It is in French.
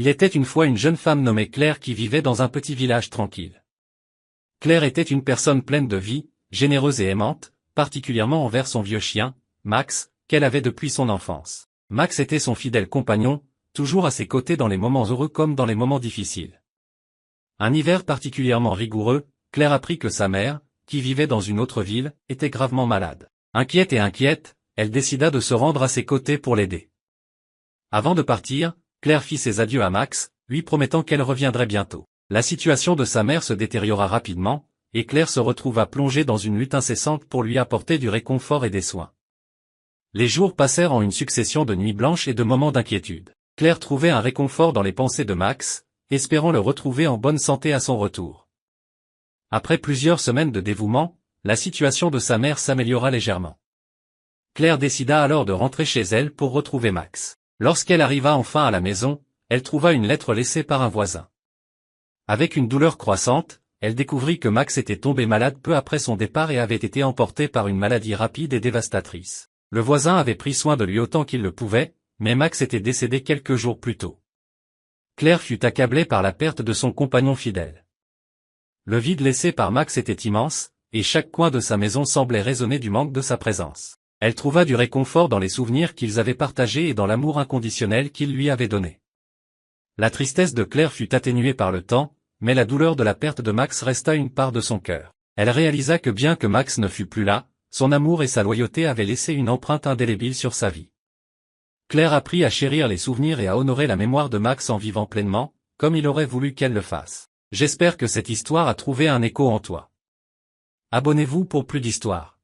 Il était une fois une jeune femme nommée Claire qui vivait dans un petit village tranquille. Claire était une personne pleine de vie, généreuse et aimante, particulièrement envers son vieux chien, Max, qu'elle avait depuis son enfance. Max était son fidèle compagnon, toujours à ses côtés dans les moments heureux comme dans les moments difficiles. Un hiver particulièrement rigoureux, Claire apprit que sa mère, qui vivait dans une autre ville, était gravement malade. Inquiète, elle décida de se rendre à ses côtés pour l'aider. Avant de partir, Claire fit ses adieux à Max, lui promettant qu'elle reviendrait bientôt. La situation de sa mère se détériora rapidement, et Claire se retrouva plongée dans une lutte incessante pour lui apporter du réconfort et des soins. Les jours passèrent en une succession de nuits blanches et de moments d'inquiétude. Claire trouvait un réconfort dans les pensées de Max, espérant le retrouver en bonne santé à son retour. Après plusieurs semaines de dévouement, la situation de sa mère s'améliora légèrement. Claire décida alors de rentrer chez elle pour retrouver Max. Lorsqu'elle arriva enfin à la maison, elle trouva une lettre laissée par un voisin. Avec une douleur croissante, elle découvrit que Max était tombé malade peu après son départ et avait été emporté par une maladie rapide et dévastatrice. Le voisin avait pris soin de lui autant qu'il le pouvait, mais Max était décédé quelques jours plus tôt. Claire fut accablée par la perte de son compagnon fidèle. Le vide laissé par Max était immense, et chaque coin de sa maison semblait résonner du manque de sa présence. Elle trouva du réconfort dans les souvenirs qu'ils avaient partagés et dans l'amour inconditionnel qu'il lui avait donné. La tristesse de Claire fut atténuée par le temps, mais la douleur de la perte de Max resta une part de son cœur. Elle réalisa que bien que Max ne fût plus là, son amour et sa loyauté avaient laissé une empreinte indélébile sur sa vie. Claire apprit à chérir les souvenirs et à honorer la mémoire de Max en vivant pleinement, comme il aurait voulu qu'elle le fasse. J'espère que cette histoire a trouvé un écho en toi. Abonnez-vous pour plus d'histoires.